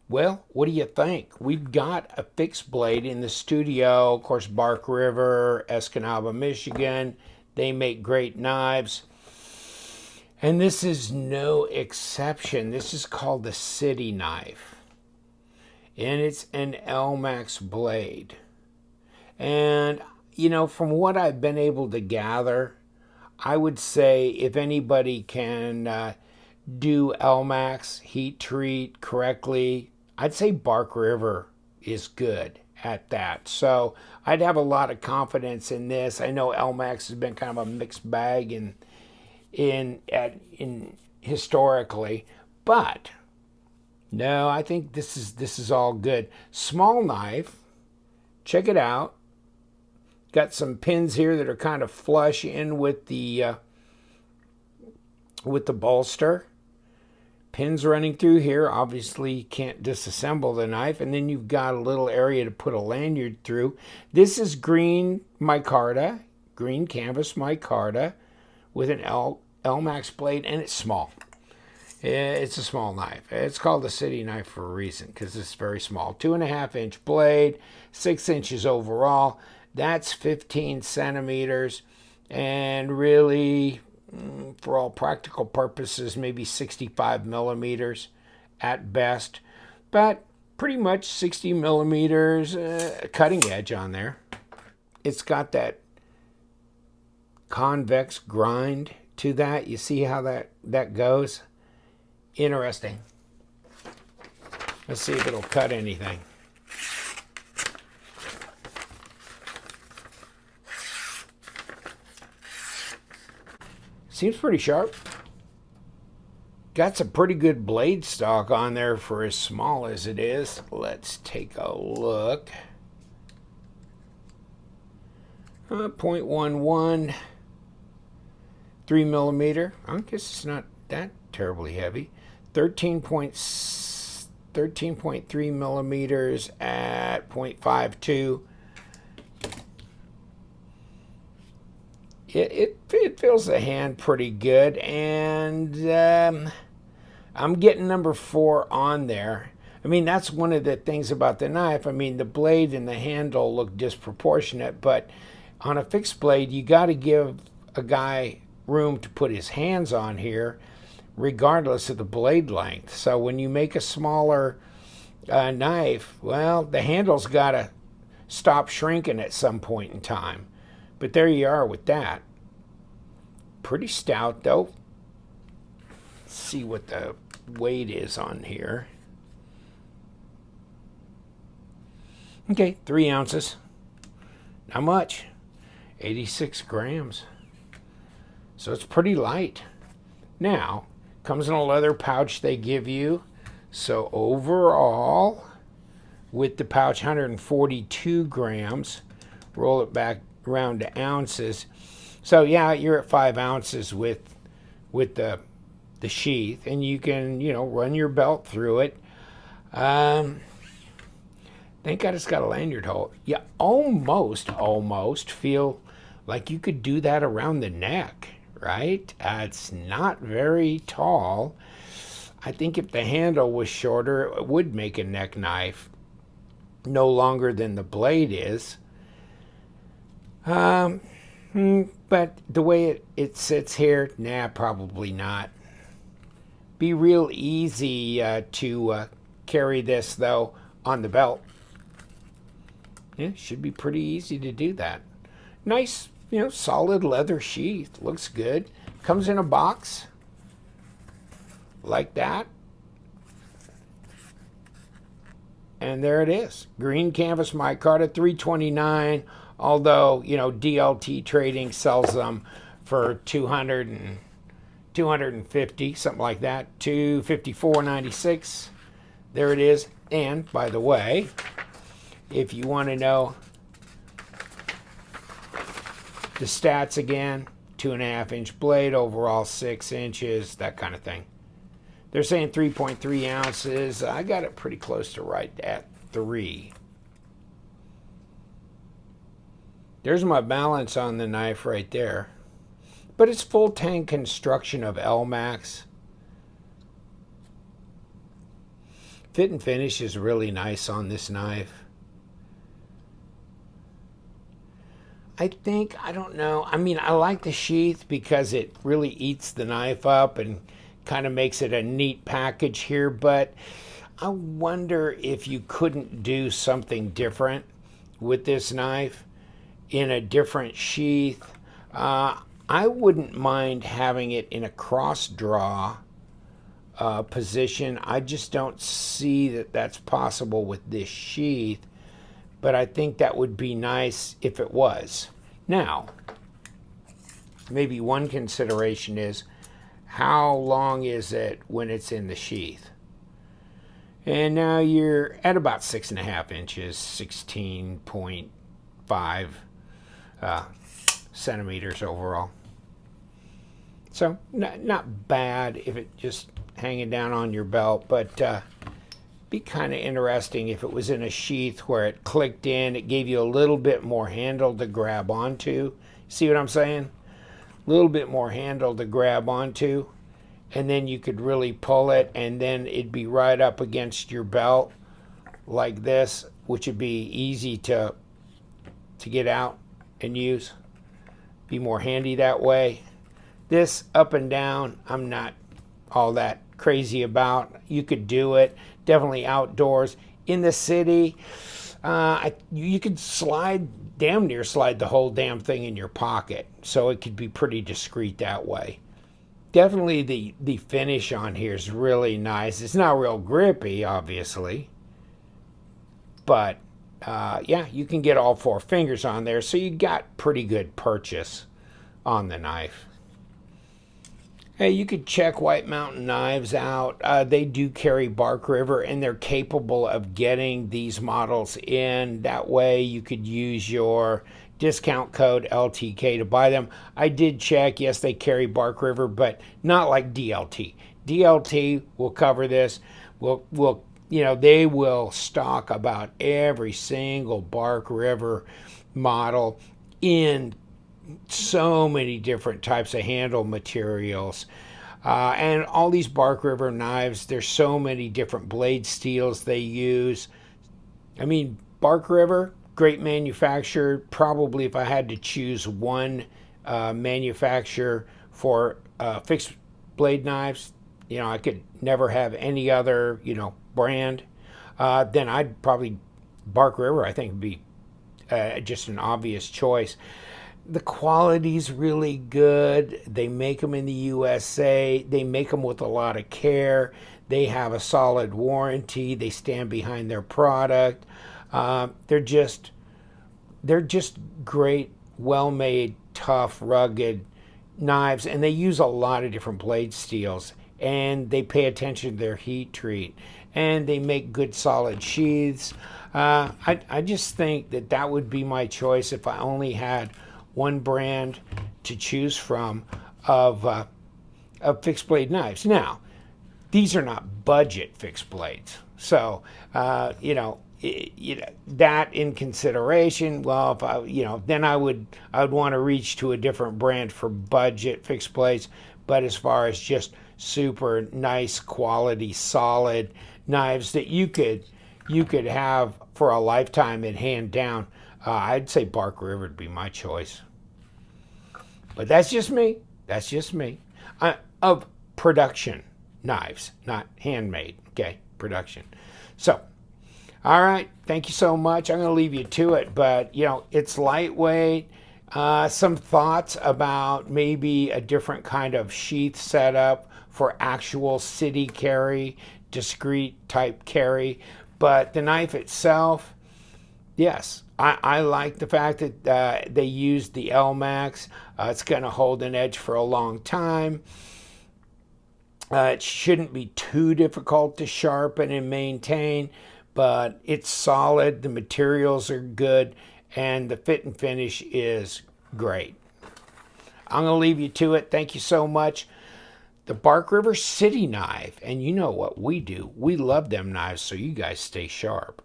Well, what do you think? We've got a fixed blade in the studio. Of course, Bark River, Escanaba, Michigan. They make great knives. And this is no exception. This is called the City Knife. And it's an Elmax blade. And, from what I've been able to gather, I would say if anybody can do Elmax heat treat correctly, I'd say Bark River is good at that. So I'd have a lot of confidence in this. I know Elmax has been kind of a mixed bag in historically, but no, I think this is all good. Small knife. Check it out. Got some pins here that are kind of flush in with the bolster. Pins running through here. Obviously, you can't disassemble the knife. And then you've got a little area to put a lanyard through. This is green micarta, green canvas micarta with an Elmax blade, and it's small. It's a small knife. It's called a City Knife for a reason because it's very small. 2.5-inch blade, 6 inches overall. That's 15 centimeters, and really, for all practical purposes, maybe 65 millimeters at best, but pretty much 60 millimeters cutting edge on there. It's got that convex grind to that. You see how that goes? Interesting. Let's see if it'll cut anything. Seems pretty sharp. Got some pretty good blade stock on there for as small as it is. Let's take a look. 0.11, 3 millimeter. I guess it's not that terribly heavy. 13.3 millimeters at 0.52. It feels the hand pretty good, and I'm getting number 4 on there. I mean, that's one of the things about the knife. I mean, the blade and the handle look disproportionate, but on a fixed blade, you got to give a guy room to put his hands on here, regardless of the blade length. So when you make a smaller knife, well, the handle's got to stop shrinking at some point in time. But there you are with that. Pretty stout, though. Let's see what the weight is on here. Okay, 3 ounces. Not much. 86 grams. So it's pretty light. Now, comes in a leather pouch they give you. So overall, with the pouch, 142 grams. Roll it back around to ounces. So yeah, you're at 5 ounces with the sheath, and you can run your belt through it. Thank God it's got a lanyard hole. You almost feel like you could do that around the neck, right? It's not very tall. I think if the handle was shorter, it would make a neck knife no longer than the blade is. But the way it sits here, nah, probably not. Be real easy to carry this, though, on the belt. Yeah, should be pretty easy to do that. Nice, solid leather sheath. Looks good. Comes in a box like that. And there it is. Green canvas micarta, $329. Although, DLT Trading sells them for $250, something like that. $254.96. There it is. And by the way, if you want to know the stats again, 2.5-inch blade, overall 6 inches, that kind of thing. They're saying 3.3 ounces. I got it pretty close to right at 3. There's my balance on the knife right there. But it's full tank construction of Elmax. Fit and finish is really nice on this knife. I think, I don't know. I mean, I like the sheath because it really eats the knife up and kind of makes it a neat package here, but I wonder if you couldn't do something different with this knife in a different sheath. I wouldn't mind having it in a cross draw position. I just don't see that that's possible with this sheath, but I think that would be nice if it was. Now, maybe one consideration is how long is it when it's in the sheath? And now you're at about 6.5 inches, 16.5 centimeters overall. So not bad if it just hanging down on your belt, but be kind of interesting if it was in a sheath where it clicked in, it gave you a little bit more handle to grab onto. See what I'm saying? A little bit more handle to grab onto, and then you could really pull it, and then it'd be right up against your belt like this, which would be easy to get out and use. Be more handy that way. This up and down, I'm not all that crazy about. You could do it definitely outdoors. In the city, you could damn near slide the whole damn thing in your pocket, so it could be pretty discreet that way. Definitely the finish on here is really nice. It's not real grippy, obviously, but yeah, you can get all 4 fingers on there, so you got pretty good purchase on the knife. Hey, you could check White Mountain Knives out. They do carry Bark River, and they're capable of getting these models in. That way you could use your discount code LTK to buy them. I did check. Yes, they carry Bark River, but not like DLT. DLT will cover this. They will stock about every single Bark River model in so many different types of handle materials, and all these Bark River knives, there's so many different blade steels they use. I mean, Bark River, great manufacturer. Probably if I had to choose one manufacturer for fixed blade knives, I could never have any other brand, then I'd probably Bark River, I think, would be just an obvious choice. The quality's really good. They make them in the USA. They make them with a lot of care. They have a solid warranty. They stand behind their product. They're just great, well-made, tough, rugged knives, and they use a lot of different blade steels, and they pay attention to their heat treat, and they make good solid sheaths. I just think that would be my choice if I only had one brand to choose from of fixed blade knives. Now, these are not budget fixed blades, so that in consideration. Well, if then I would want to reach to a different brand for budget fixed blades. But as far as just super nice quality, solid knives that you could have for a lifetime and hand down, I'd say Bark River would be my choice. But that's just me. That's just me. Of production knives, not handmade. Okay, production. So, all right. Thank you so much. I'm going to leave you to it. But, it's lightweight. Some thoughts about maybe a different kind of sheath setup for actual city carry, discreet type carry. But the knife itself, yes, I like the fact that they used the Elmax. It's going to hold an edge for a long time. It shouldn't be too difficult to sharpen and maintain, but it's solid. The materials are good, and the fit and finish is great. I'm going to leave you to it. Thank you so much. The Bark River City knife, and you know what we do. We love them knives, so you guys stay sharp.